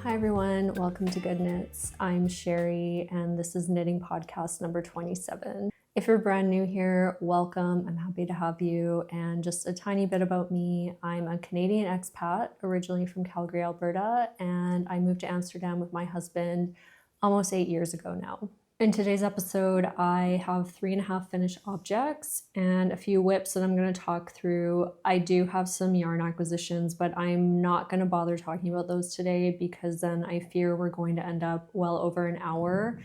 Hi everyone, welcome to Goodknits. I'm Sherry and this is knitting podcast number 27. If you're brand new here, welcome. I'm happy to have you. And just a tiny bit about me. I'm a Canadian expat, originally from Calgary, Alberta, and I moved to Amsterdam with my husband almost 8 years ago now. In today's episode, I have 3.5 finished objects and a few whips that I'm going to talk through. I do have some yarn acquisitions, but I'm not going to bother talking about those today because then I fear we're going to end up well over an hour.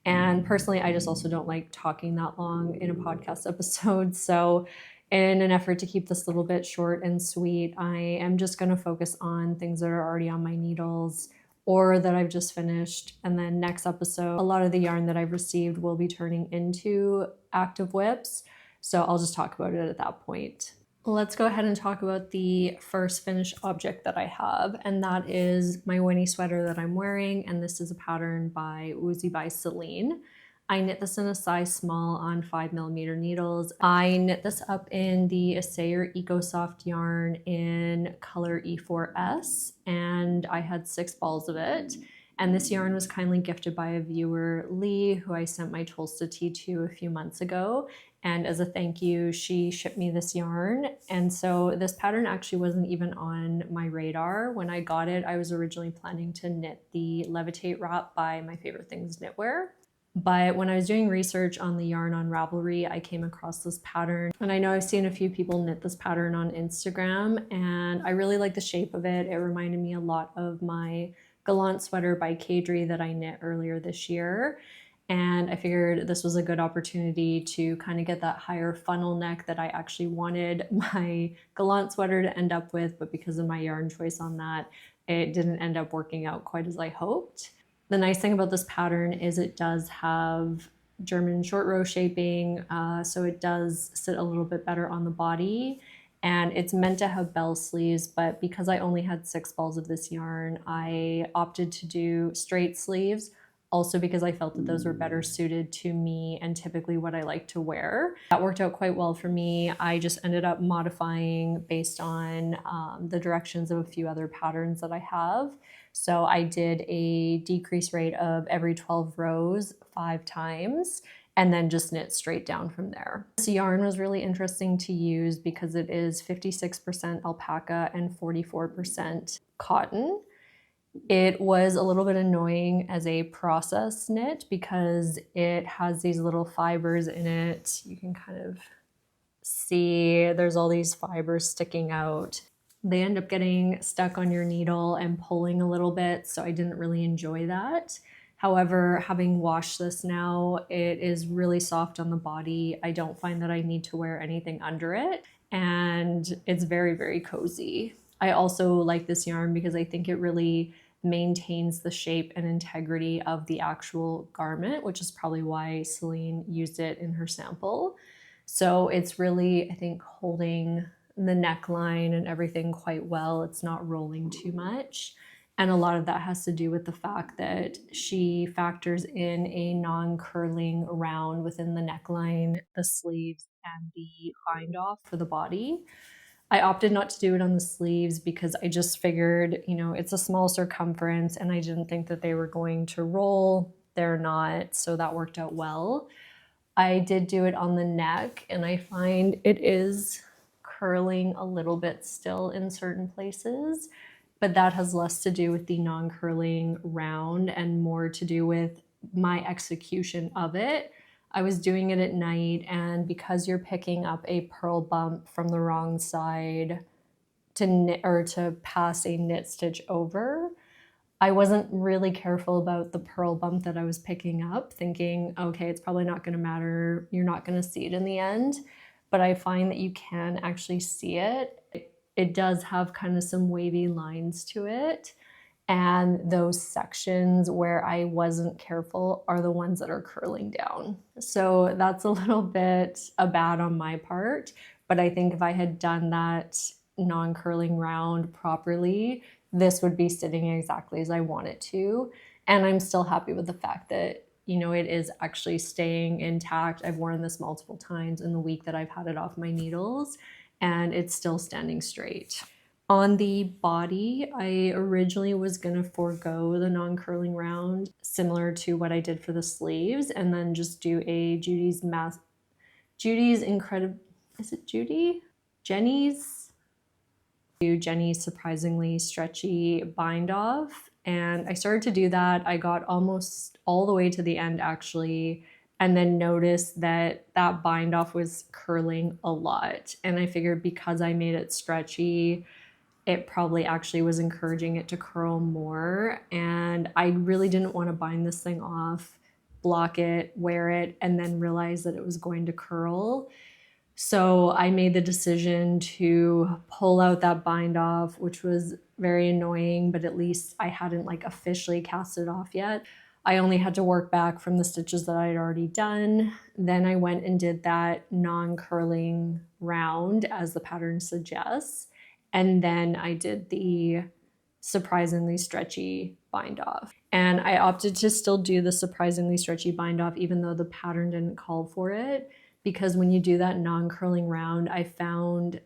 And personally, I just also don't like talking that long in a podcast episode. So in an effort to keep this a little bit short and sweet, I am just going to focus on things that are already on my needles or that I've just finished. And then next episode, a lot of the yarn that I've received will be turning into active whips. So I'll just talk about it at that point. Let's go ahead and talk about the first finished object that I have, and that is my Winnie Sweater that I'm wearing, and this is a pattern by Woozy by Celine. I knit this in a size small on 5mm needles. I knit this up in the Assayer Eco Soft yarn in color E4S, and I had 6 balls of it. And this yarn was kindly gifted by a viewer, Lee, who I sent my Tolsta tea to a few months ago. And as a thank you, she shipped me this yarn. And so this pattern actually wasn't even on my radar. When I got it, I was originally planning to knit the Levitate wrap by My Favorite Things Knitwear. But when I was doing research on the yarn on Ravelry, I came across this pattern. And I know I've seen a few people knit this pattern on Instagram, and I really like the shape of it. It reminded me a lot of my Gallant sweater by Kadri that I knit earlier this year. And I figured this was a good opportunity to kind of get that higher funnel neck that I actually wanted my Gallant sweater to end up with, but because of my yarn choice on that, it didn't end up working out quite as I hoped. The nice thing about this pattern is it does have German short row shaping, so it does sit a little bit better on the body. And it's meant to have bell sleeves, but because I only had 6 balls of this yarn, I opted to do straight sleeves, also because I felt that those were better suited to me and typically what I like to wear. That worked out quite well for me. I just ended up modifying based on the directions of a few other patterns that I have. So I did a decrease rate of every 12 rows 5 times, and then just knit straight down from there. This yarn was really interesting to use because it is 56% alpaca and 44% cotton. It was a little bit annoying as a process knit because it has these little fibers in it. You can kind of see there's all these fibers sticking out. They end up getting stuck on your needle and pulling a little bit, so I didn't really enjoy that. However, having washed this now, it is really soft on the body. I don't find that I need to wear anything under it, and it's very, very cozy. I also like this yarn because I think it really maintains the shape and integrity of the actual garment, which is probably why Celine used it in her sample. So it's really, I think, holding the neckline and everything quite well. It's not rolling too much. And a lot of that has to do with the fact that she factors in a non-curling round within the neckline, the sleeves, and the bind off for the body. I opted not to do it on the sleeves because I just figured, it's a small circumference and I didn't think that they were going to roll. They're not, so that worked out well. I did do it on the neck and I find it is curling a little bit still in certain places, but that has less to do with the non-curling round and more to do with my execution of it. I was doing it at night, and because you're picking up a purl bump from the wrong side to knit or to pass a knit stitch over, I wasn't really careful about the purl bump that I was picking up, thinking, okay, it's probably not going to matter. You're not going to see it in the end. But I find that you can actually see it. It does have kind of some wavy lines to it. And those sections where I wasn't careful are the ones that are curling down. So that's a little bit bad on my part. But I think if I had done that non-curling round properly, this would be sitting exactly as I want it to. And I'm still happy with the fact that, it is actually staying intact. I've worn this multiple times in the week that I've had it off my needles, and it's still standing straight. On the body, I originally was gonna forego the non-curling round, similar to what I did for the sleeves, and then just do a Judy's incredible, is it Judy? Jenny's surprisingly stretchy bind off. And I started to do that. I got almost all the way to the end actually, and then noticed that that bind off was curling a lot. And I figured because I made it stretchy, it probably actually was encouraging it to curl more. And I really didn't want to bind this thing off, block it, wear it, and then realize that it was going to curl. So I made the decision to pull out that bind off, which was very annoying, but at least I hadn't like officially cast it off yet. I only had to work back from the stitches that I had already done. Then I went and did that non-curling round as the pattern suggests. And then I did the surprisingly stretchy bind off. And I opted to still do the surprisingly stretchy bind off even though the pattern didn't call for it, because when you do that non-curling round, I found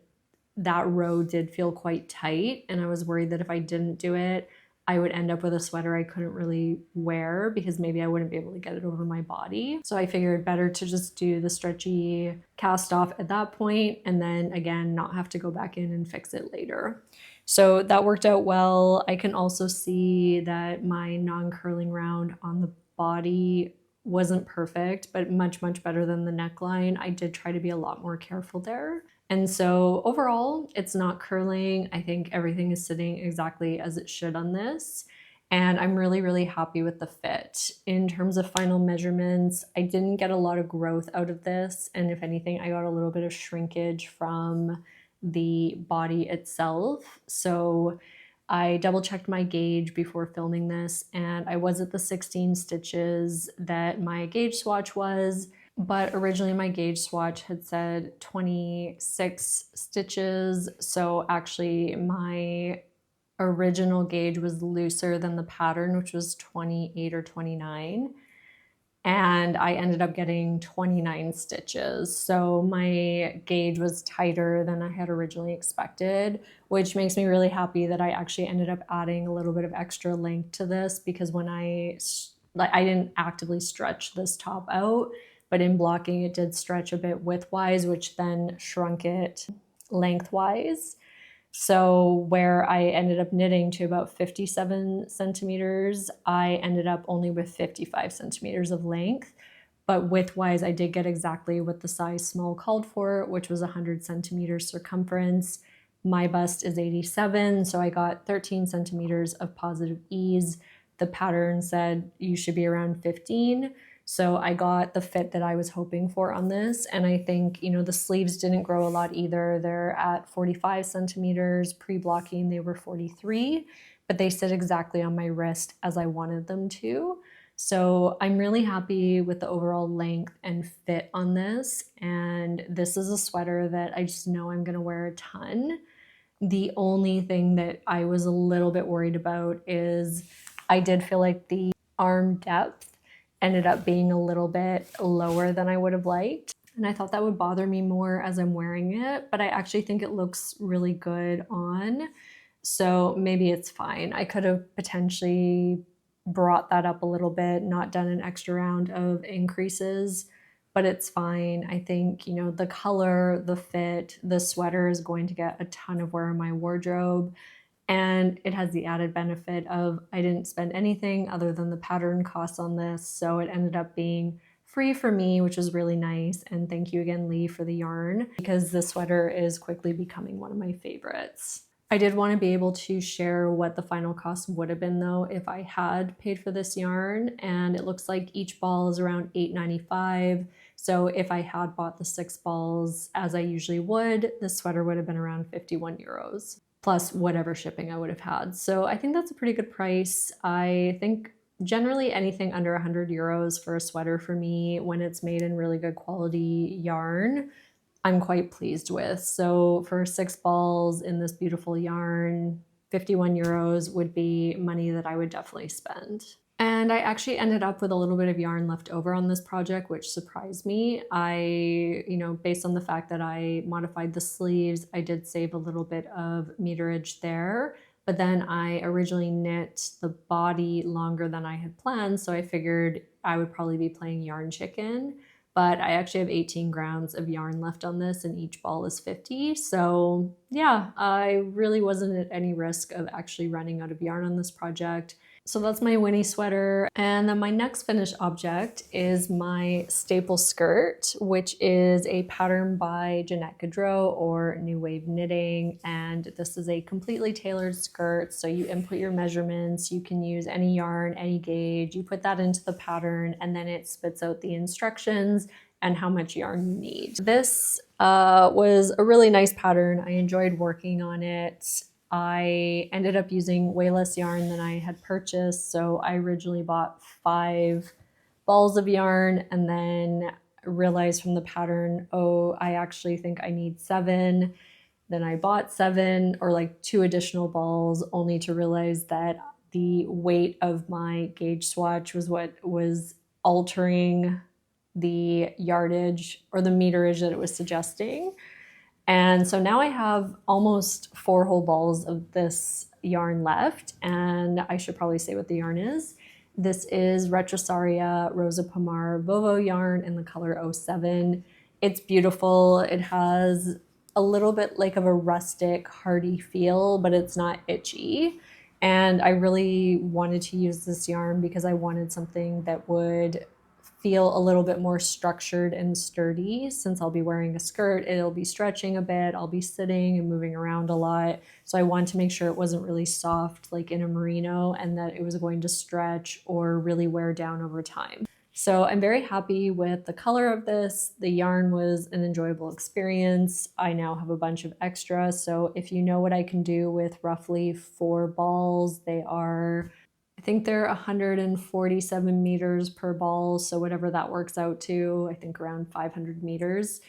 that row did feel quite tight, and I was worried that if I didn't do it, I would end up with a sweater I couldn't really wear because maybe I wouldn't be able to get it over my body. So I figured better to just do the stretchy cast off at that point and then again not have to go back in and fix it later. So that worked out well. I can also see that my non-curling round on the body wasn't perfect, but much better than the neckline. I did try to be a lot more careful there. And so overall, it's not curling. I think everything is sitting exactly as it should on this. And I'm really happy with the fit. In terms of final measurements, I didn't get a lot of growth out of this. And if anything, I got a little bit of shrinkage from the body itself. So I double checked my gauge before filming this, and I was at the 16 stitches that my gauge swatch was. But originally my gauge swatch had said 26 stitches. So actually my original gauge was looser than the pattern, which was 28 or 29. And I ended up getting 29 stitches. So my gauge was tighter than I had originally expected, which makes me really happy that I actually ended up adding a little bit of extra length to this, because when I didn't actively stretch this top out, but in blocking it did stretch a bit widthwise, which then shrunk it lengthwise. So where I ended up knitting to about 57 centimeters, I ended up only with 55 centimeters of length. But widthwise, I did get exactly what the size small called for, which was 100 centimeters circumference. My bust is 87, so I got 13 centimeters of positive ease. The pattern said you should be around 15. So I got the fit that I was hoping for on this. And I think, you know, the sleeves didn't grow a lot either. They're at 45 centimeters. Pre-blocking, they were 43, but they sit exactly on my wrist as I wanted them to. So I'm really happy with the overall length and fit on this. And this is a sweater that I just know I'm gonna wear a ton. The only thing that I was a little bit worried about is I did feel like the arm depth ended up being a little bit lower than I would have liked. And I thought that would bother me more as I'm wearing it, but I actually think it looks really good on. So maybe it's fine. I could have potentially brought that up a little bit, not done an extra round of increases, but it's fine. I think, you know, the color, the fit, the sweater is going to get a ton of wear in my wardrobe. And it has the added benefit of I didn't spend anything other than the pattern costs on this. So it ended up being free for me, which is really nice. And thank you again, Lee, for the yarn, because this sweater is quickly becoming one of my favorites. I did want to be able to share what the final cost would have been though if I had paid for this yarn. And it looks like each ball is around $8.95. So if I had bought the 6 balls as I usually would, this sweater would have been around 51 euros. Plus whatever shipping I would have had. So I think that's a pretty good price. I think generally anything under 100 euros for a sweater for me, when it's made in really good quality yarn, I'm quite pleased with. So for 6 balls in this beautiful yarn, 51 euros would be money that I would definitely spend. And I actually ended up with a little bit of yarn left over on this project, which surprised me. Based on the fact that I modified the sleeves, I did save a little bit of meterage there. But then I originally knit the body longer than I had planned, so I figured I would probably be playing yarn chicken. But I actually have 18 grams of yarn left on this, and each ball is 50. So yeah, I really wasn't at any risk of actually running out of yarn on this project. So that's my Winnie sweater. And then my next finished object is my staple skirt, which is a pattern by Jeanette Gaudreau or New Wave Knitting. And this is a completely tailored skirt. So you input your measurements, you can use any yarn, any gauge, you put that into the pattern, and then it spits out the instructions and how much yarn you need. This was a really nice pattern. I enjoyed working on it. I ended up using way less yarn than I had purchased, so I originally bought 5 balls of yarn and then realized from the pattern, oh, I actually think I need 7. Then I bought 7 or like 2 additional balls, only to realize that the weight of my gauge swatch was what was altering the yardage or the meterage that it was suggesting. And so now I have almost 4 whole balls of this yarn left, and I should probably say what the yarn is. This is Retrosaria Rosa Pomar Vovo yarn in the color 07. It's beautiful. It has a little bit like of a rustic, hardy feel, but it's not itchy. And I really wanted to use this yarn because I wanted something that would feel a little bit more structured and sturdy. Since I'll be wearing a skirt, it'll be stretching a bit, I'll be sitting and moving around a lot. So I wanted to make sure it wasn't really soft like in a merino and that it was going to stretch or really wear down over time. So I'm very happy with the color of this. The yarn was an enjoyable experience. I now have a bunch of extra. So if you know what I can do with roughly 4 balls, I think they're 147 meters per ball, so whatever that works out to, I think around 500 meters.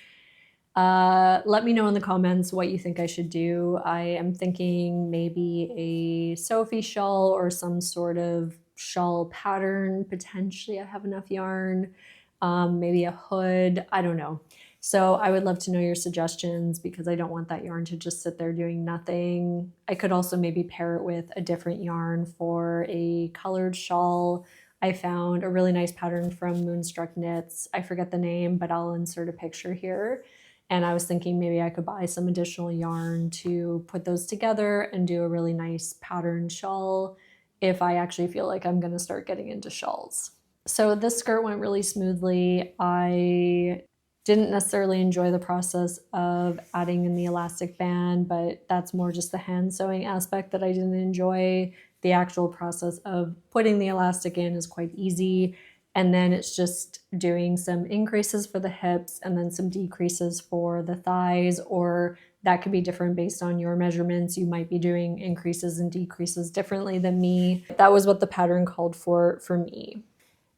Let me know in the comments what you think I should do. I am thinking maybe a Sophie shawl or some sort of shawl pattern. Potentially I have enough yarn. Maybe a hood, I don't know. So I would love to know your suggestions because I don't want that yarn to just sit there doing nothing. I could also maybe pair it with a different yarn for a colored shawl. I found a really nice pattern from Moonstruck Knits. I forget the name, but I'll insert a picture here. And I was thinking maybe I could buy some additional yarn to put those together and do a really nice pattern shawl if I actually feel like I'm gonna start getting into shawls. So this skirt went really smoothly. I didn't necessarily enjoy the process of adding in the elastic band, but that's more just the hand sewing aspect that I didn't enjoy. The actual process of putting the elastic in is quite easy. And then it's just doing some increases for the hips and then some decreases for the thighs, or that could be different based on your measurements. You might be doing increases and decreases differently than me. That was what the pattern called for me.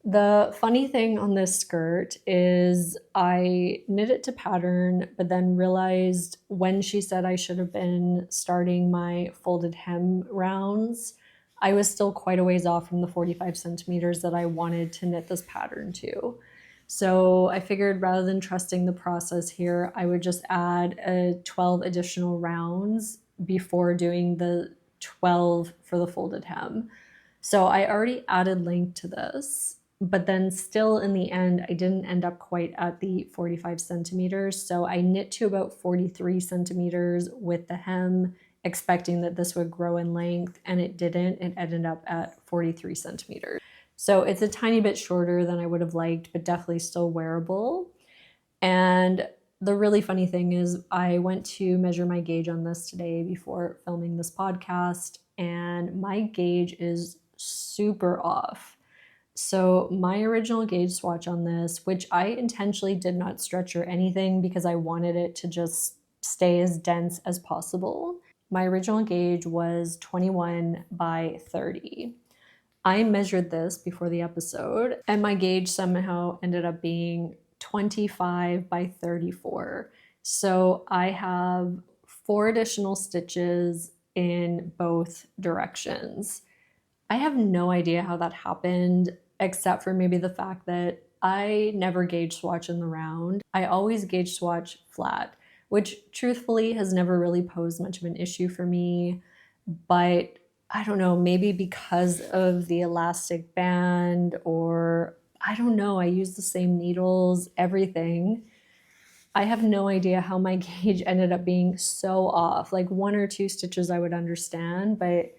The funny thing on this skirt is I knit it to pattern, but then realized when she said I should have been starting my folded hem rounds, I was still quite a ways off from the 45 centimeters that I wanted to knit this pattern to. So I figured rather than trusting the process here, I would just add 12 additional rounds before doing the 12 for the folded hem. So I already added length to this, but then still in the end, I didn't end up quite at the 45 centimeters. So I knit to about 43 centimeters with the hem, expecting that this would grow in length, and it didn't. It ended up at 43 centimeters. So it's a tiny bit shorter than I would have liked, but definitely still wearable. And the really funny thing is I went to measure my gauge on this today before filming this podcast, and my gauge is super off. So my original gauge swatch on this, which I intentionally did not stretch or anything because I wanted it to just stay as dense as possible. My original gauge was 21 by 30. I measured this before the episode and my gauge somehow ended up being 25 by 34. So I have 4 additional stitches in both directions. I have no idea how that happened, except for maybe the fact that I never gauge swatch in the round. I always gauge swatch flat, which truthfully has never really posed much of an issue for me. But I don't know, maybe because of the elastic band, or I don't know, I use the same needles, everything. I have no idea how my gauge ended up being so off. Like 1 or 2 stitches I would understand, but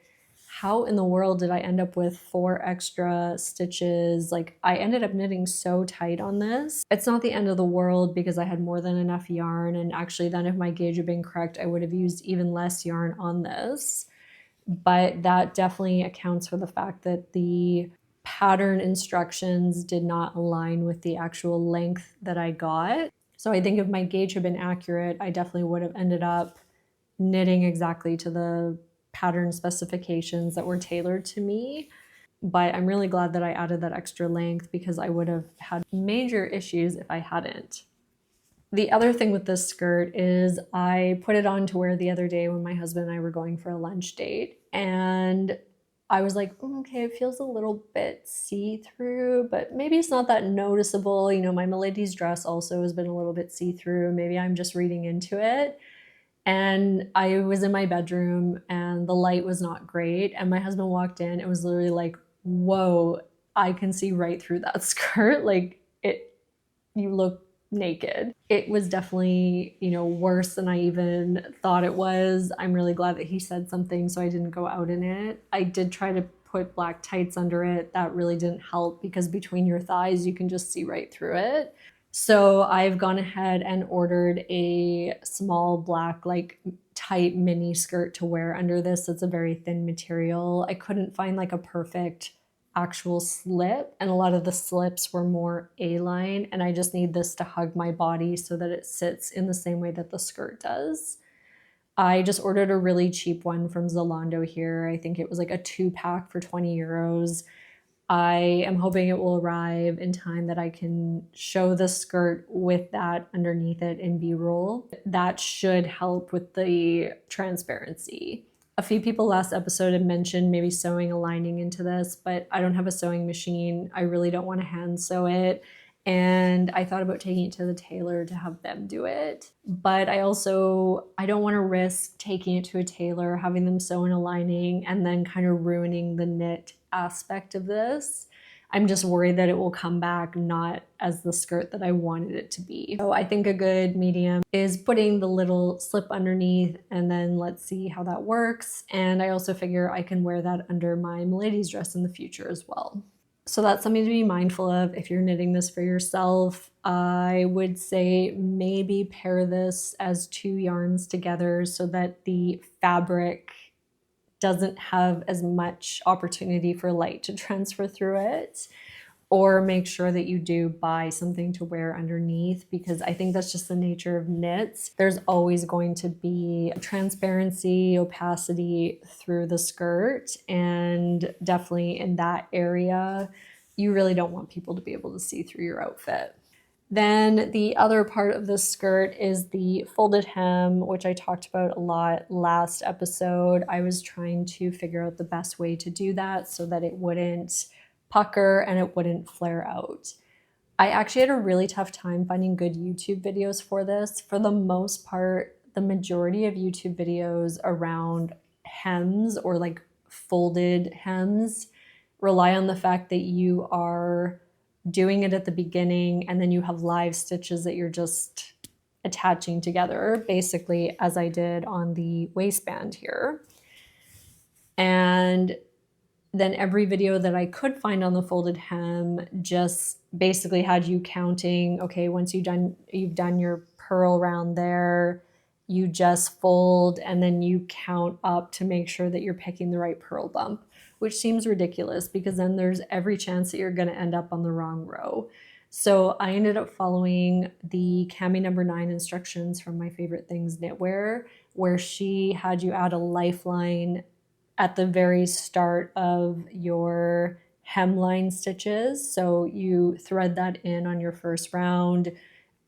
how in the world did I end up with 4 extra stitches? Like, I ended up knitting so tight on this. It's not the end of the world because I had more than enough yarn, and actually then if my gauge had been correct, I would have used even less yarn on this. But that definitely accounts for the fact that the pattern instructions did not align with the actual length that I got. So I think if my gauge had been accurate, I definitely would have ended up knitting exactly to the pattern specifications that were tailored to me. But I'm really glad that I added that extra length because I would have had major issues if I hadn't. The other thing with this skirt is I put it on to wear the other day when my husband and I were going for a lunch date, and I was like, okay, it feels a little bit see-through, but maybe it's not that noticeable. You know, my milady's dress also has been a little bit see-through. Maybe I'm just reading into it. And I was in my bedroom and the light was not great. And my husband walked in. It was literally like, whoa, I can see right through that skirt. Like, you look naked. It was definitely, you know, worse than I even thought it was. I'm really glad that he said something so I didn't go out in it. I did try to put black tights under it. That really didn't help because between your thighs, you can just see right through it. So I've gone ahead and ordered a small black, like tight mini skirt to wear under this. It's a very thin material. I couldn't find like a perfect actual slip, and a lot of the slips were more A-line, and I just need this to hug my body so that it sits in the same way that the skirt does. I just ordered a really cheap one from Zalando here. I think it was like a 2-pack for 20 euros. I am hoping it will arrive in time that I can show the skirt with that underneath it in B-roll. That should help with the transparency. A few people last episode had mentioned maybe sewing a lining into this, but I don't have a sewing machine. I really don't want to hand sew it. And I thought about taking it to the tailor to have them do it. But I don't want to risk taking it to a tailor, having them sew in a lining, and then kind of ruining the knit aspect of this. I'm just worried that it will come back not as the skirt that I wanted it to be. So I think a good medium is putting the little slip underneath, and then let's see how that works. And I also figure I can wear that under my milady's dress in the future as well. So that's something to be mindful of if you're knitting this for yourself. I would say maybe pair this as 2 yarns together so that the fabric doesn't have as much opportunity for light to transfer through it. Or make sure that you do buy something to wear underneath, because I think that's just the nature of knits. There's always going to be transparency, opacity through the skirt, and definitely in that area, you really don't want people to be able to see through your outfit. Then the other part of the skirt is the folded hem, which I talked about a lot last episode. I was trying to figure out the best way to do that so that it wouldn't pucker and it wouldn't flare out. I actually had a really tough time finding good YouTube videos for this. For the most part, the majority of YouTube videos around hems or like folded hems rely on the fact that you are doing it at the beginning and then you have live stitches that you're just attaching together, basically as I did on the waistband here. And then every video that I could find on the folded hem just basically had you counting, okay, once you've done your purl round there, you just fold and then you count up to make sure that you're picking the right purl bump, which seems ridiculous because then there's every chance that you're going to end up on the wrong row. So I ended up following the Cami number 9 instructions from My Favorite Things Knitwear, where she had you add a lifeline at the very start of your hemline stitches. So you thread that in on your first round,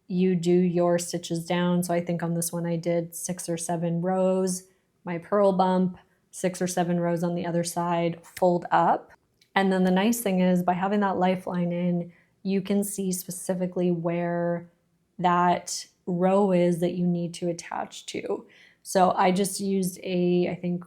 you do your stitches down. So I think on this one I did 6 or 7 rows, my purl bump, 6 or 7 rows on the other side, fold up. And then the nice thing is by having that lifeline in, you can see specifically where that row is that you need to attach to. So I just used I think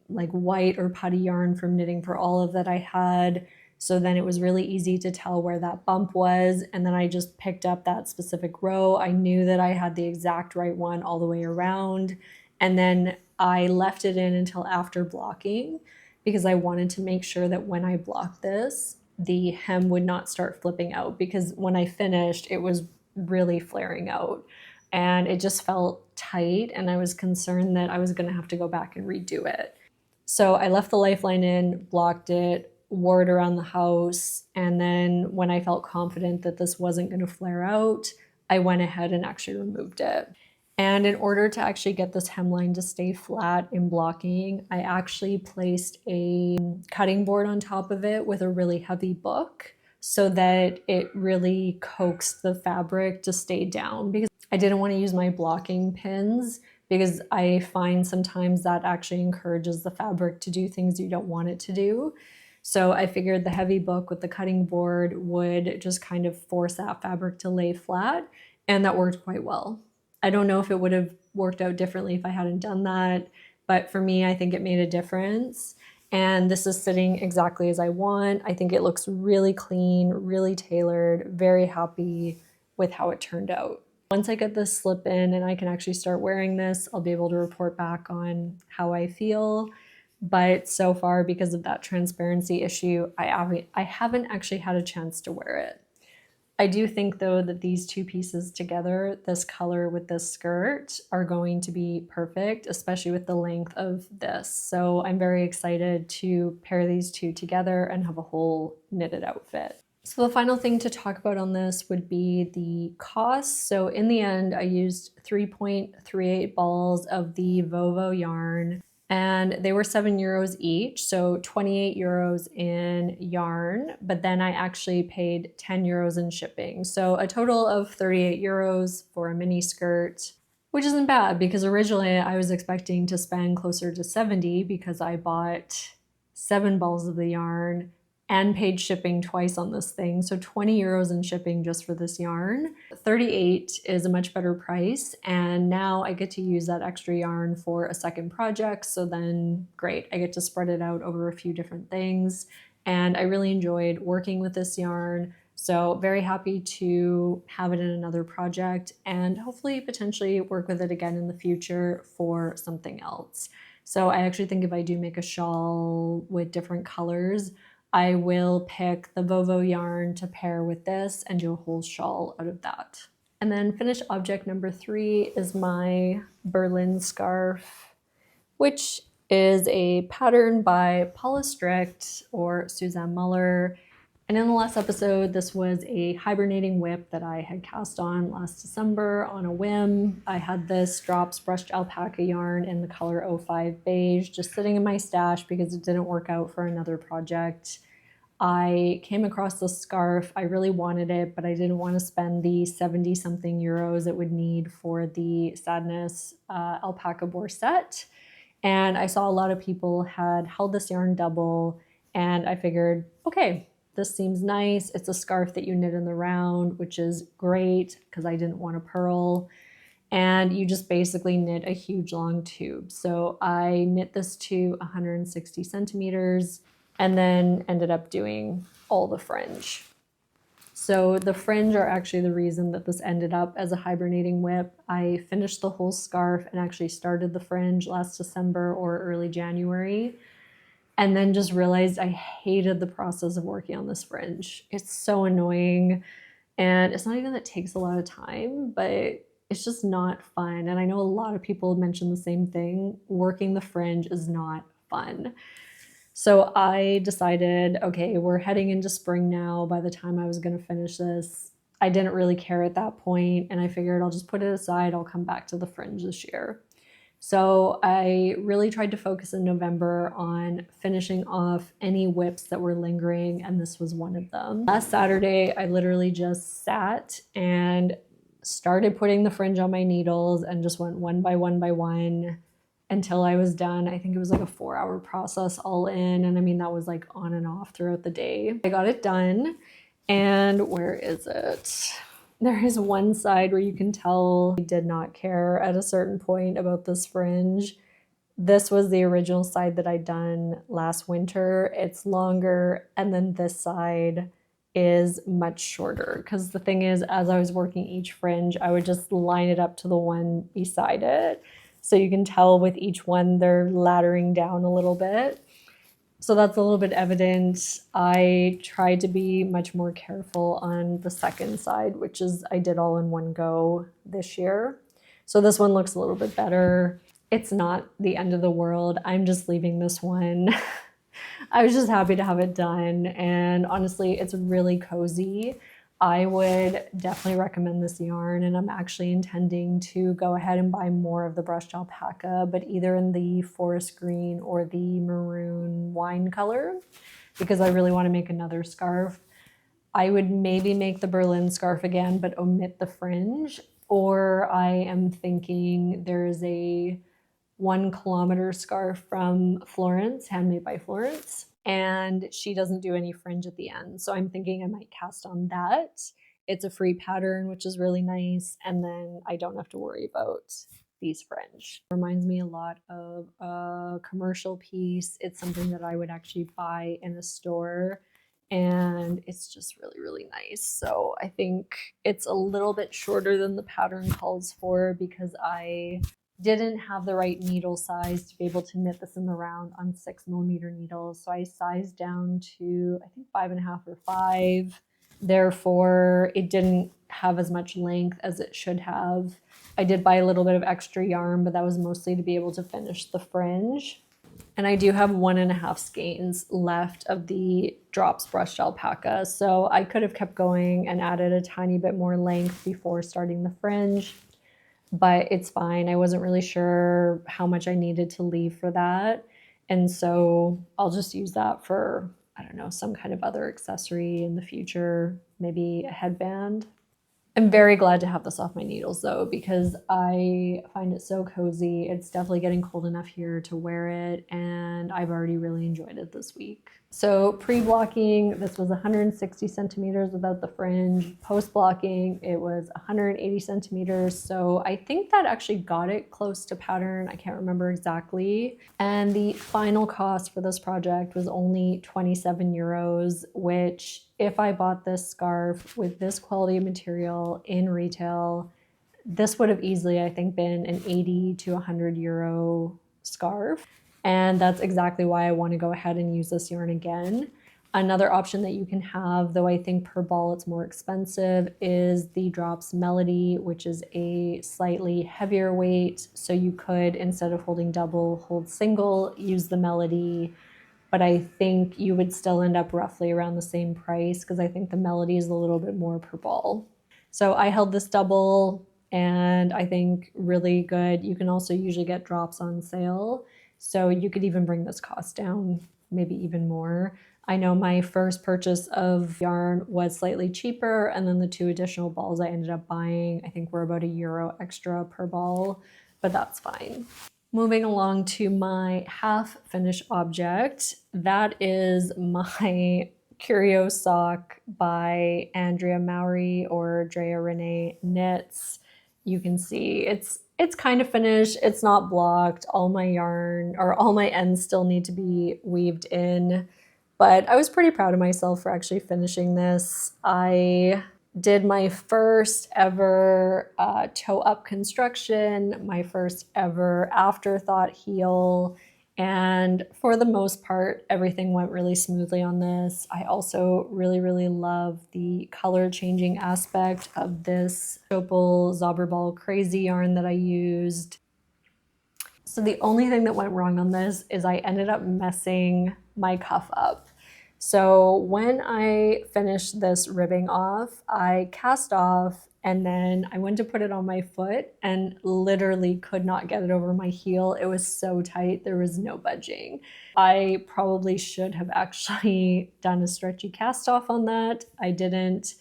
like white or putty yarn from Knitting for Olive that I had. So then it was really easy to tell where that bump was. And then I just picked up that specific row. I knew that I had the exact right one all the way around. And then I left it in until after blocking because I wanted to make sure that when I blocked this, the hem would not start flipping out, because when I finished, it was really flaring out and it just felt tight, and I was concerned that I was going to have to go back and redo it. So I left the lifeline in, blocked it, wore it around the house, and then when I felt confident that this wasn't going to flare out, I went ahead and actually removed it. And in order to actually get this hemline to stay flat in blocking, I actually placed a cutting board on top of it with a really heavy book so that it really coaxed the fabric to stay down, because I didn't want to use my blocking pins, because I find sometimes that actually encourages the fabric to do things you don't want it to do. So I figured the heavy book with the cutting board would just kind of force that fabric to lay flat, and that worked quite well. I don't know if it would have worked out differently if I hadn't done that, but for me, I think it made a difference. And this is sitting exactly as I want. I think it looks really clean, really tailored, very happy with how it turned out. Once I get this slip in and I can actually start wearing this, I'll be able to report back on how I feel. But so far, because of that transparency issue, I haven't actually had a chance to wear it. I do think though that these two pieces together, this color with this skirt, are going to be perfect, especially with the length of this. So I'm very excited to pair these two together and have a whole knitted outfit. So the final thing to talk about on this would be the cost. So in the end, I used 3.38 balls of the Vovo yarn, and they were €7 each, so 28 euros in yarn, but then I actually paid 10 euros in shipping. So a total of 38 euros for a mini skirt, which isn't bad, because originally I was expecting to spend closer to 70 because I bought 7 balls of the yarn and paid shipping twice on this thing. So 20 euros in shipping just for this yarn. 38 is a much better price. And now I get to use that extra yarn for a second project. So then great, I get to spread it out over a few different things. And I really enjoyed working with this yarn. So very happy to have it in another project and hopefully potentially work with it again in the future for something else. So I actually think if I do make a shawl with different colors, I will pick the Vovo yarn to pair with this and do a whole shawl out of that. And then finished object number 3 is my Berlin scarf, which is a pattern by Paula Strict or Suzanne Muller. And in the last episode, this was a hibernating whip that I had cast on last December on a whim. I had this Drops brushed alpaca yarn in the color 05 beige just sitting in my stash because it didn't work out for another project. I came across this scarf. I really wanted it, but I didn't want to spend the 70 something euros it would need for the Sadness alpaca borset. And I saw a lot of people had held this yarn double, and I figured, okay, this seems nice. It's a scarf that you knit in the round, which is great because I didn't want a purl. And you just basically knit a huge long tube. So I knit this to 160 centimeters and then ended up doing all the fringe. So the fringe are actually the reason that this ended up as a hibernating whip. I finished the whole scarf and actually started the fringe last December or early January, and then just realized I hated the process of working on this fringe. It's so annoying, and it's not even that it takes a lot of time, but it's just not fun. And I know a lot of people mention the same thing. Working the fringe is not fun. So I decided, okay, we're heading into spring now. By the time I was going to finish this, I didn't really care at that point, and I figured I'll just put it aside. I'll come back to the fringe this year. So I really tried to focus in November on finishing off any whips that were lingering, and this was one of them. Last Saturday, I literally just sat and started putting the fringe on my needles and just went one by one by one until I was done. I think it was like a 4-hour process all in. And I mean, that was like on and off throughout the day. I got it done. And where is it? There is one side where you can tell I did not care at a certain point about this fringe. This was the original side that I'd done last winter. It's longer, and then this side is much shorter, because the thing is, as I was working each fringe, I would just line it up to the one beside it. So you can tell with each one, they're laddering down a little bit. So that's a little bit evident. I tried to be much more careful on the second side, which is I did all in one go this year. So this one looks a little bit better. It's not the end of the world. I'm just leaving this one. I was just happy to have it done. And honestly, it's really cozy. I would definitely recommend this yarn, and I'm actually intending to go ahead and buy more of the brushed alpaca, but either in the forest green or the maroon wine color, because I really want to make another scarf. I would maybe make the Berlin scarf again, but omit the fringe. Or I am thinking there's a 1 kilometer scarf from Florence, handmade by Florence, and she doesn't do any fringe at the end. So I'm thinking I might cast on that. It's a free pattern, which is really nice. And then I don't have to worry about these fringe. Reminds me a lot of a commercial piece. It's something that I would actually buy in a store, and it's just really, really nice. So I think it's a little bit shorter than the pattern calls for, because I didn't have the right needle size to be able to knit this in the round on 6mm needles. So I sized down to, I think, 5.5 or 5. Therefore, it didn't have as much length as it should have. I did buy a little bit of extra yarn, but that was mostly to be able to finish the fringe. And I do have 1.5 skeins left of the Drops brushed alpaca. So I could have kept going and added a tiny bit more length before starting the fringe, but it's fine. I wasn't really sure how much I needed to leave for that. And so I'll just use that for, I don't know, some kind of other accessory in the future, maybe a headband. I'm very glad to have this off my needles though, because I find it so cozy. It's definitely getting cold enough here to wear it, and I've already really enjoyed it this week. So pre-blocking, this was 160 centimeters without the fringe. Post-blocking, it was 180 centimeters. So I think that actually got it close to pattern. I can't remember exactly. And the final cost for this project was only 27 euros, which if I bought this scarf with this quality of material in retail, this would have easily, I think, been an 80 to 100 euro scarf. And that's exactly why I want to go ahead and use this yarn again. Another option that you can have, though I think per ball it's more expensive, is the Drops Melody, which is a slightly heavier weight. So you could, instead of holding double, hold single, use the Melody. But I think you would still end up roughly around the same price, because I think the Melody is a little bit more per ball. So I held this double, and I think really good. You can also usually get Drops on sale, so you could even bring this cost down, maybe even more. I know my first purchase of yarn was slightly cheaper, and then the 2 additional balls I ended up buying, I think, were about €1 extra per ball, but that's fine. Moving along to my half finished object, that is my Curio Sock by Andrea Mowry, or Drea Renee Knits. You can see it's kind of finished. It's not blocked. All my yarn, or all my ends, still need to be weaved in, but I was pretty proud of myself for actually finishing this. I did my first ever toe up construction, my first ever afterthought heel, and for the most part, everything went really smoothly on this. I also really, really love the color changing aspect of this Opal Zauberball Crazy yarn that I used. So the only thing that went wrong on this is I ended up messing my cuff up. So when I finished this ribbing off, I cast off, and then I went to put it on my foot and literally could not get it over my heel. It was so tight, there was no budging. I probably should have actually done a stretchy cast off on that. I didn't.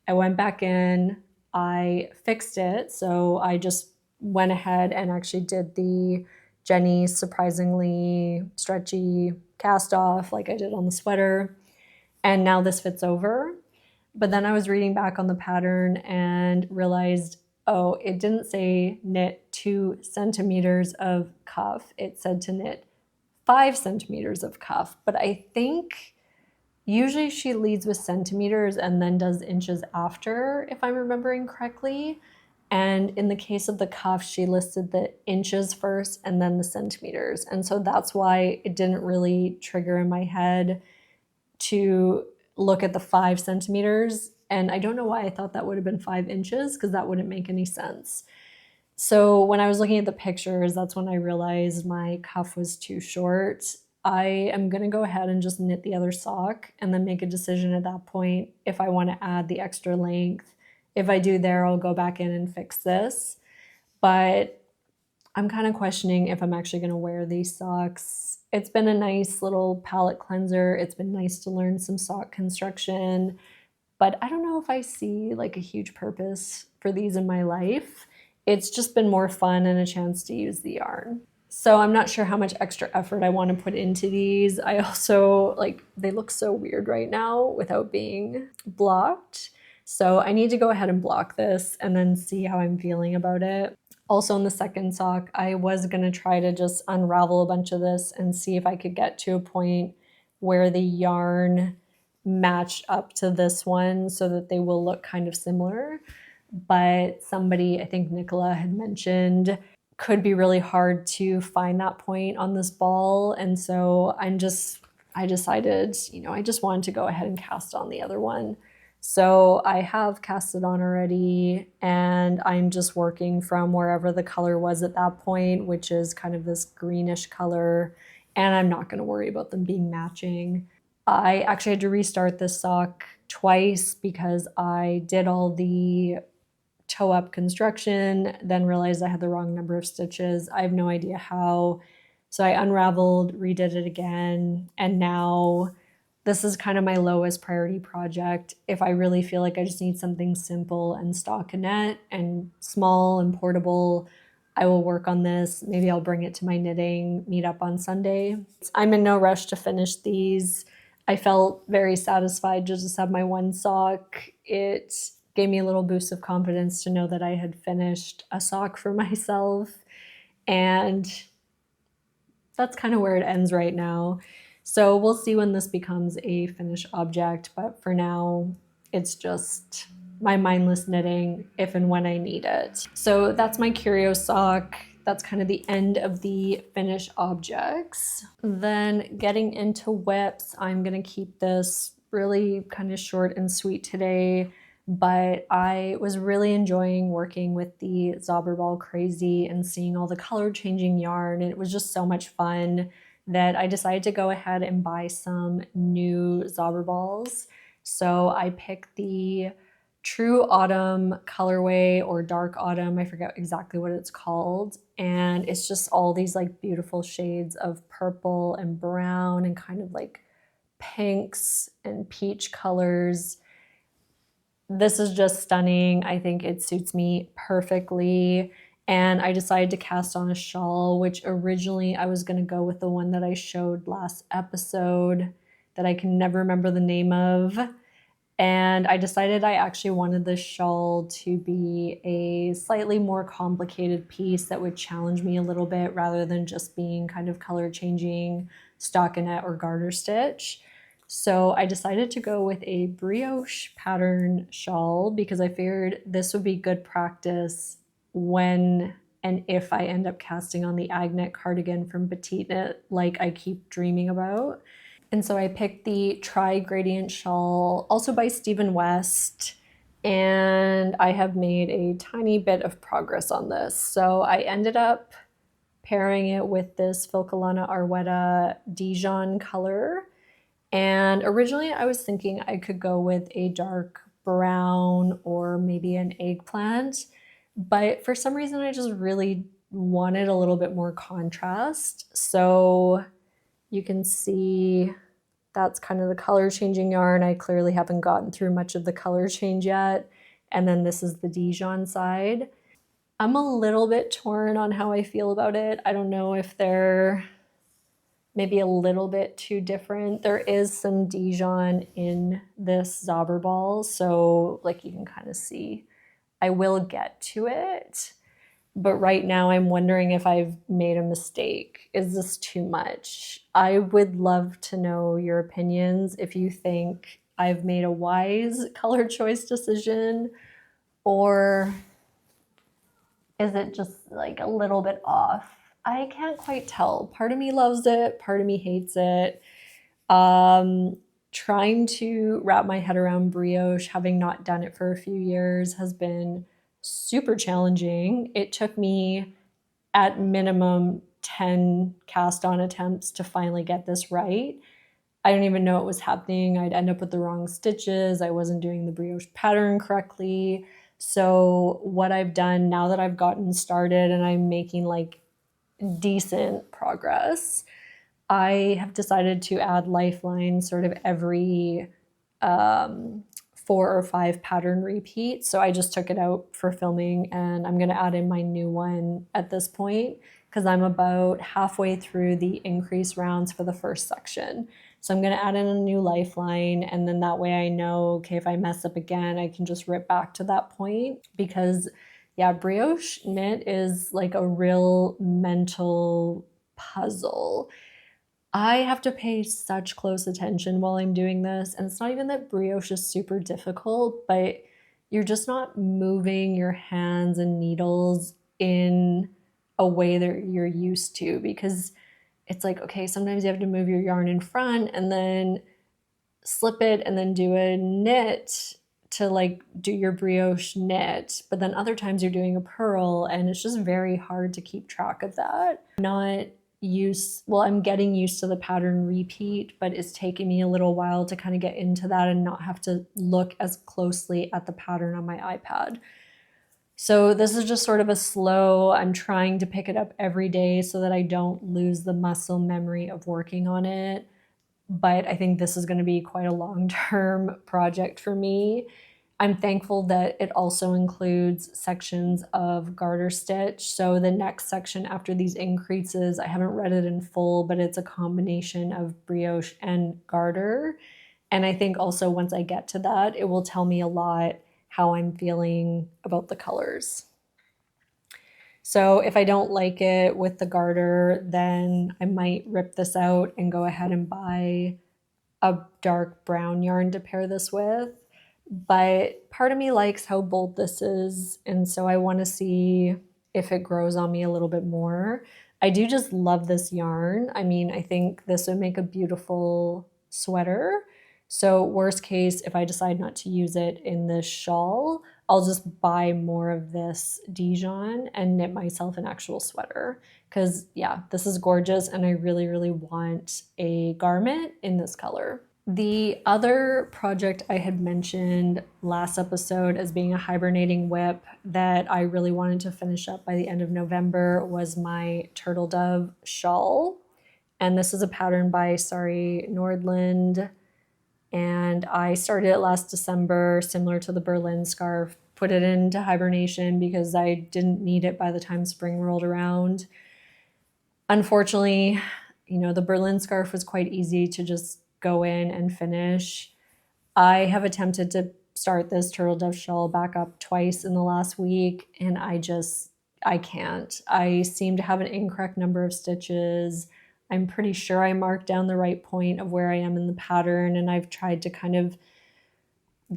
I went back in, I fixed it. So I just went ahead and actually did the Jenny's surprisingly stretchy cast off like I did on the sweater. And now this fits over. But then I was reading back on the pattern and realized, oh, it didn't say knit 2 centimeters of cuff. It said to knit 5 centimeters of cuff. But I think usually she leads with centimeters and then does inches after, if I'm remembering correctly. And in the case of the cuff, she listed the inches first and then the centimeters. And so that's why it didn't really trigger in my head to look at the 5 centimeters. And I don't know why I thought that would have been 5 inches, because that wouldn't make any sense. So when I was looking at the pictures, that's when I realized my cuff was too short. I am going to go ahead and just knit the other sock and then make a decision at that point if I want to add the extra length. If I do there, I'll go back in and fix this. But I'm kind of questioning if I'm actually going to wear these socks. It's been a nice little palette cleanser. It's been nice to learn some sock construction, but I don't know if I see like a huge purpose for these in my life. It's just been more fun and a chance to use the yarn. So I'm not sure how much extra effort I want to put into these. I also, like, they look so weird right now without being blocked. So I need to go ahead and block this and then see how I'm feeling about it. Also in the second sock, I was going to try to just unravel a bunch of this and see if I could get to a point where the yarn matched up to this one so that they will look kind of similar. But somebody, I think Nicola, had mentioned could be really hard to find that point on this ball. And so I decided, I just wanted to go ahead and cast on the other one. So I have cast it on already, and I'm just working from wherever the color was at that point, which is kind of this greenish color, and I'm not going to worry about them being matching. I actually had to restart this sock twice because I did all the toe up construction, then realized I had the wrong number of stitches. I have no idea how. So I unraveled, redid it again, and now this is kind of my lowest priority project. If I really feel like I just need something simple and stockinette and small and portable, I will work on this. Maybe I'll bring it to my knitting meetup on Sunday. I'm in no rush to finish these. I felt very satisfied to just have my one sock. It gave me a little boost of confidence to know that I had finished a sock for myself. And that's kind of where it ends right now. So we'll see when this becomes a finished object, but for now, it's just my mindless knitting if and when I need it. So that's my Curio Sock. That's kind of the end of the finished objects. Then getting into whips, I'm gonna keep this really kind of short and sweet today, but I was really enjoying working with the Zauberball Crazy and seeing all the color changing yarn, and it was just so much fun that I decided to go ahead and buy some new Zauberballs. So I picked the True Autumn colorway, or Dark Autumn, I forget exactly what it's called. And it's just all these like beautiful shades of purple and brown and kind of like pinks and peach colors. This is just stunning. I think it suits me perfectly. And I decided to cast on a shawl, which originally I was going to go with the one that I showed last episode that I can never remember the name of. And I decided I actually wanted this shawl to be a slightly more complicated piece that would challenge me a little bit rather than just being kind of color changing stockinette or garter stitch. So I decided to go with a brioche pattern shawl because I figured this would be good practice when and if I end up casting on the Agnet cardigan from Petite Knit like I keep dreaming about. And so I picked the Trigradient Shawl, also by Stephen West, and I have made a tiny bit of progress on this. So I ended up pairing it with this Filcolana Arwetta Dijon color. And originally I was thinking I could go with a dark brown or maybe an eggplant, but for some reason I just really wanted a little bit more contrast. So you can see that's kind of the color changing yarn. I clearly haven't gotten through much of the color change yet. And then this is the Dijon side. I'm a little bit torn on how I feel about it. I don't know if they're maybe a little bit too different. There is some Dijon in this Zauberball, so like you can kind of see. I will get to it, but right now I'm wondering if I've made a mistake. Is this too much? I would love to know your opinions if you think I've made a wise color choice decision, or is it just like a little bit off? I can't quite tell. Part of me loves it, part of me hates it. Um, Trying to wrap my head around brioche, having not done it for a few years, has been super challenging. It took me at minimum 10 cast on attempts to finally get this right. I don't even know it was happening. I'd end up with the wrong stitches. I wasn't doing the brioche pattern correctly. So what I've done now that I've gotten started and I'm making like decent progress, I have decided to add lifelines sort of every 4 or 5 pattern repeats. So I just took it out for filming and I'm going to add in my new one at this point because I'm about halfway through the increase rounds for the first section. So I'm going to add in a new lifeline, and then that way I know, okay, if I mess up again, I can just rip back to that point. Because yeah, brioche knit is like a real mental puzzle. I have to pay such close attention while I'm doing this. And it's not even that brioche is super difficult, but you're just not moving your hands and needles in a way that you're used to, because it's like, okay, sometimes you have to move your yarn in front and then slip it and then do a knit to like do your brioche knit. But then other times you're doing a purl, and it's just very hard to keep track of that. I'm getting used to the pattern repeat, but it's taking me a little while to kind of get into that and not have to look as closely at the pattern on my iPad. So this is just sort of a slow, I'm trying to pick it up every day so that I don't lose the muscle memory of working on it. But I think this is going to be quite a long-term project for me. I'm thankful that it also includes sections of garter stitch. So the next section after these increases, I haven't read it in full, but it's a combination of brioche and garter. And I think also once I get to that, it will tell me a lot how I'm feeling about the colors. So if I don't like it with the garter, then I might rip this out and go ahead and buy a dark brown yarn to pair this with. But part of me likes how bold this is, and so I want to see if it grows on me a little bit more. I do just love this yarn. I mean, I think this would make a beautiful sweater. So worst case, if I decide not to use it in this shawl, I'll just buy more of this Dijon and knit myself an actual sweater. Because yeah, this is gorgeous and I really, really want a garment in this color. The other project I had mentioned last episode as being a hibernating whip that I really wanted to finish up by the end of November was my turtle dove shawl. And this is a pattern by Sari Nordland. And I started it last December, similar to the Berlin scarf, put it into hibernation because I didn't need it by the time spring rolled around. Unfortunately, the Berlin scarf was quite easy to just go in and finish. I have attempted to start this turtle dove shawl back up twice in the last week, and I can't. I seem to have an incorrect number of stitches. I'm pretty sure I marked down the right point of where I am in the pattern, and I've tried to kind of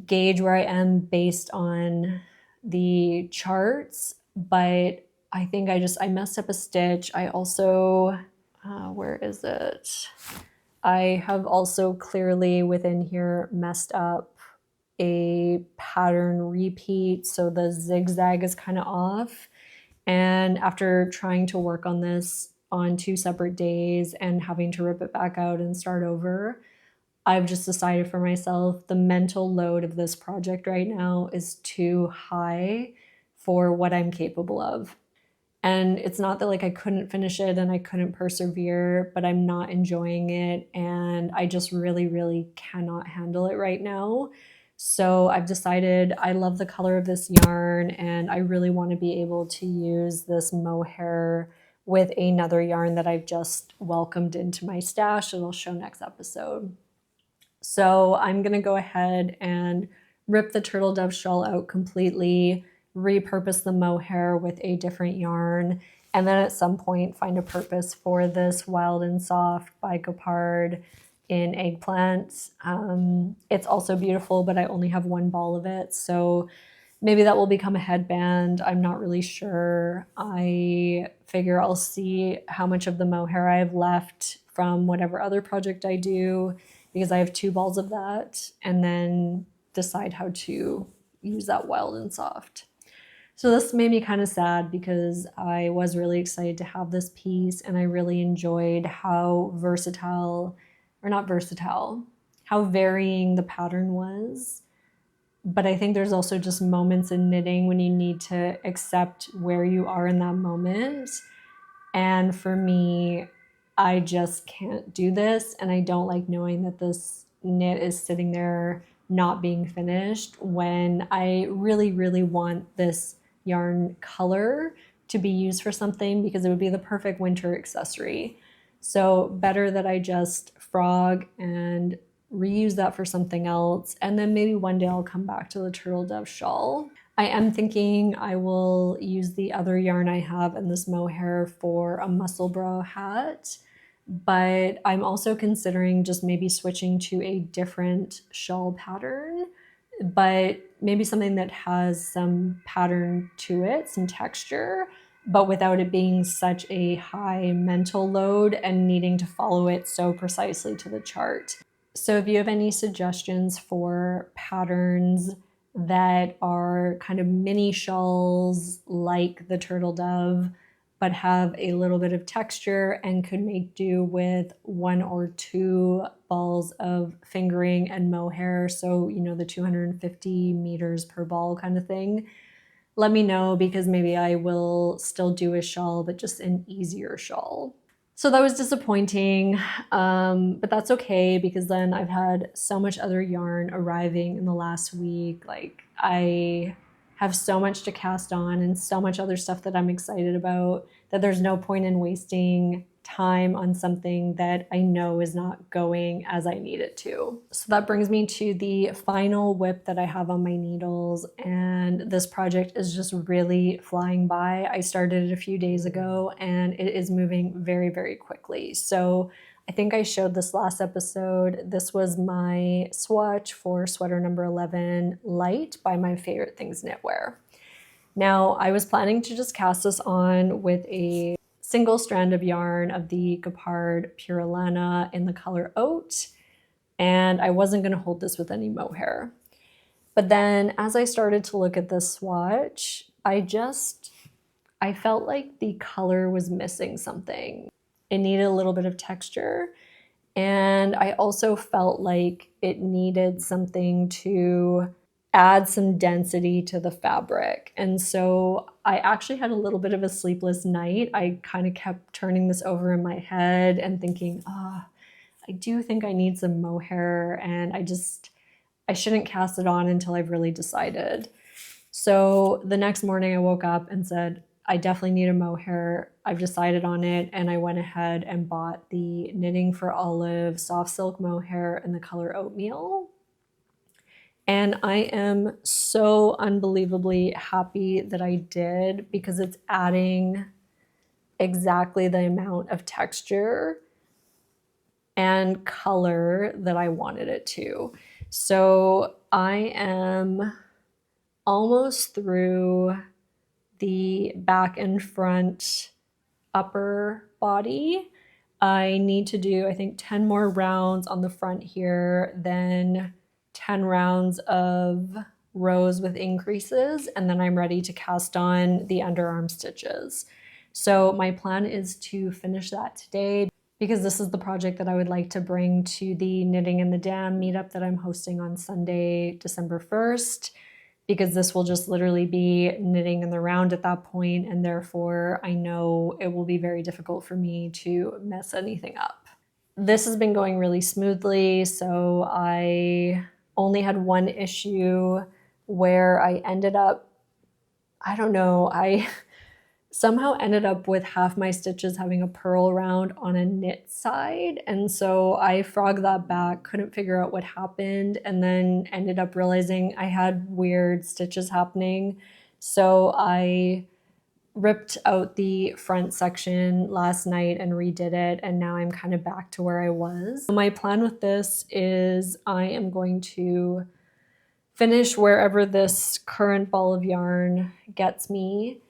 gauge where I am based on the charts, but I think I messed up a stitch. I also, where is it? I have also clearly within here messed up a pattern repeat, so the zigzag is kind of off. And after trying to work on this on 2 separate days and having to rip it back out and start over, I've just decided for myself the mental load of this project right now is too high for what I'm capable of. And it's not that like I couldn't finish it and I couldn't persevere, but I'm not enjoying it and I just really, really cannot handle it right now. So I've decided I love the color of this yarn and I really want to be able to use this mohair with another yarn that I've just welcomed into my stash and I'll show next episode. So I'm going to go ahead and rip the turtle dove shawl out completely, repurpose the mohair with a different yarn, and then at some point find a purpose for this Wild and Soft by Gopard in eggplant. It's also beautiful, but I only have one ball of it, so maybe that will become a headband. I'm not really sure. I figure I'll see how much of the mohair I have left from whatever other project I do, because I have 2 balls of that, and then decide how to use that Wild and Soft. So this made me kind of sad because I was really excited to have this piece and I really enjoyed how versatile, or not versatile, how varying the pattern was. But I think there's also just moments in knitting when you need to accept where you are in that moment. And for me, I just can't do this. And I don't like knowing that this knit is sitting there not being finished when I really, really want this yarn color to be used for something, because it would be the perfect winter accessory. So better that I just frog and reuse that for something else, and then maybe one day I'll come back to the turtle dove shawl. I am thinking I will use the other yarn I have in this mohair for a musselbrow hat, but I'm also considering just maybe switching to a different shawl pattern, but maybe something that has some pattern to it, some texture, but without it being such a high mental load and needing to follow it so precisely to the chart. So if you have any suggestions for patterns that are kind of mini shawls like the turtle dove, but have a little bit of texture and could make do with 1 or 2 balls of fingering and mohair, so you know, the 250 meters per ball kind of thing, let me know, because maybe I will still do a shawl, but just an easier shawl. So that was disappointing, but that's okay, because then I've had so much other yarn arriving in the last week. Like, I have so much to cast on and so much other stuff that I'm excited about that there's no point in wasting time on something that I know is not going as I need it to. So that brings me to the final whip that I have on my needles, and this project is just really flying by. I started it a few days ago and it is moving very, very quickly. So I think I showed this last episode. This was my swatch for sweater number 11, Light, by My Favorite Things Knitwear. Now, I was planning to just cast this on with a single strand of yarn of the Gopard Pure Lana in the color Oat, and I wasn't going to hold this with any mohair. But then as I started to look at this swatch, I felt like the color was missing something. It needed a little bit of texture, and I also felt like it needed something to add some density to the fabric. And so I actually had a little bit of a sleepless night. I kind of kept turning this over in my head and thinking, I do think I need some mohair, and I shouldn't cast it on until I've really decided. So the next morning I woke up and said, I definitely need a mohair. I've decided on it, and I went ahead and bought the Knitting for Olive soft silk mohair in the color Oatmeal. And I am so unbelievably happy that I did, because it's adding exactly the amount of texture and color that I wanted it to. So I am almost through the back and front upper body. I need to do, I think, 10 more rounds on the front here, then 10 rounds of rows with increases, and then I'm ready to cast on the underarm stitches. So my plan is to finish that today, because this is the project that I would like to bring to the Knitting in the Dam meetup that I'm hosting on Sunday, December 1st, because this will just literally be knitting in the round at that point, and therefore I know it will be very difficult for me to mess anything up. This has been going really smoothly, so I only had one issue where I ended up, I don't know, I somehow ended up with half my stitches having a purl round on a knit side. And so I frogged that back, couldn't figure out what happened, and then ended up realizing I had weird stitches happening. So I ripped out the front section last night and redid it, and now I'm kind of back to where I was. My plan with this is I am going to finish wherever this current ball of yarn gets me,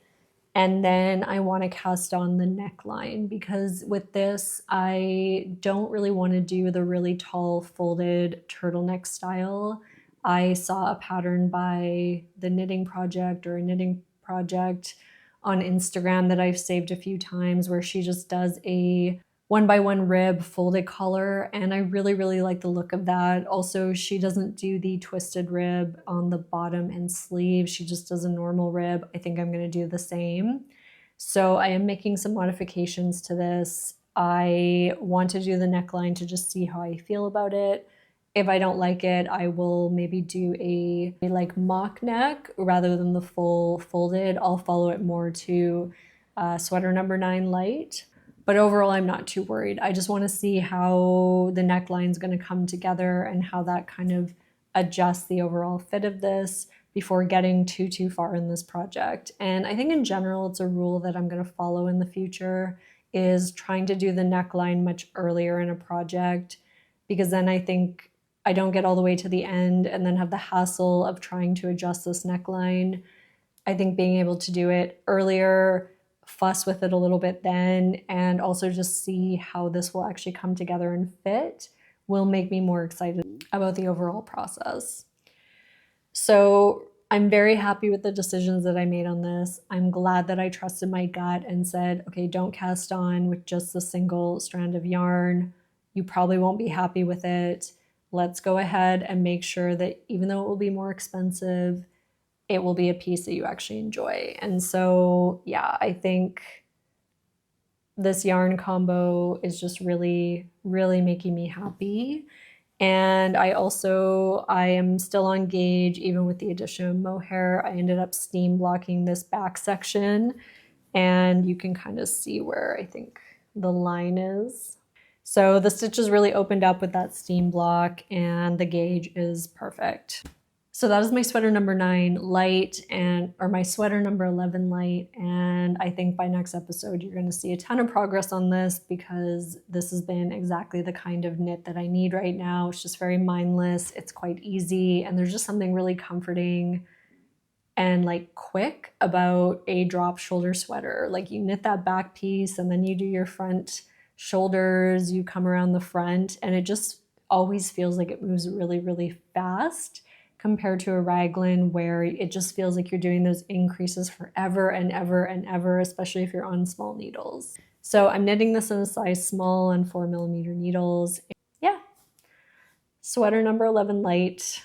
and then I want to cast on the neckline, because with this I don't really want to do the really tall folded turtleneck style. I saw a pattern by the Knitting Project or a Knitting Project on Instagram that I've saved a few times, where she just does a 1x1 rib folded collar, and I really like the look of that. Also, she doesn't do the twisted rib on the bottom and sleeve, she just does a normal rib. I think I'm going to do the same. So I am making some modifications to this. I want to do the neckline to just see how I feel about it. If I don't like it, I will maybe do a like mock neck rather than the full folded. I'll follow it more to sweater number 9 light. But overall, I'm not too worried. I just want to see how the neckline is going to come together and how that kind of adjusts the overall fit of this before getting too far in this project. And I think in general, it's a rule that I'm going to follow in the future, is trying to do the neckline much earlier in a project, because then I think I don't get all the way to the end and then have the hassle of trying to adjust this neckline. I think being able to do it earlier, fuss with it a little bit then, and also just see how this will actually come together and fit, will make me more excited about the overall process. So I'm very happy with the decisions that I made on this. I'm glad that I trusted my gut and said, okay, don't cast on with just a single strand of yarn. You probably won't be happy with it. Let's go ahead and make sure that even though it will be more expensive, it will be a piece that you actually enjoy. And so, yeah, I think this yarn combo is just really making me happy. And I am still on gauge, even with the addition of mohair. I ended up steam blocking this back section, and you can kind of see where I think the line is. So the stitches really opened up with that steam block, and the gauge is perfect. So that is my sweater number 9 light, or my sweater number 11 light. And I think by next episode, you're going to see a ton of progress on this, because this has been exactly the kind of knit that I need right now. It's just very mindless. It's quite easy. And there's just something really comforting and like quick about a drop shoulder sweater. Like, you knit that back piece and then you do your front shoulders, you come around the front, and it just always feels like it moves really fast, compared to a raglan where it just feels like you're doing those increases forever and ever, especially if you're on small needles. So I'm knitting this in a size small on 4mm needles. Yeah, sweater number 11 light,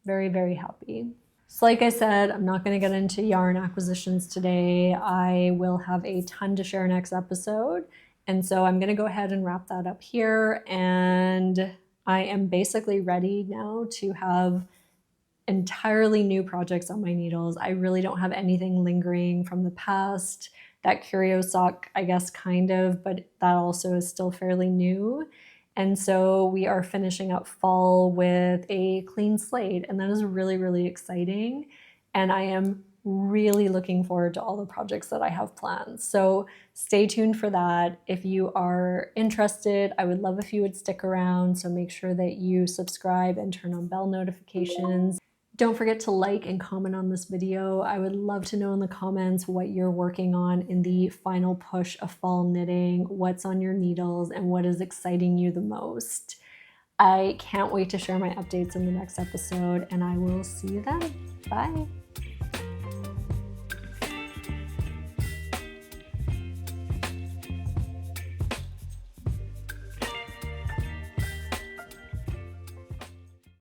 very happy. So like I said, I'm not going to get into yarn acquisitions today. I will have a ton to share next episode. And so I'm going to go ahead and wrap that up here. And I am basically ready now to have entirely new projects on my needles. I really don't have anything lingering from the past. That Curio Sock, I guess, kind of, but that also is still fairly new. And so we are finishing up fall with a clean slate, and that is really exciting. And I am really looking forward to all the projects that I have planned. So stay tuned for that. If you are interested, I would love if you would stick around. So make sure that you subscribe and turn on bell notifications. Don't forget to like and comment on this video. I would love to know in the comments what you're working on in the final push of fall knitting, what's on your needles, and what is exciting you the most. I can't wait to share my updates in the next episode, and I will see you then. Bye.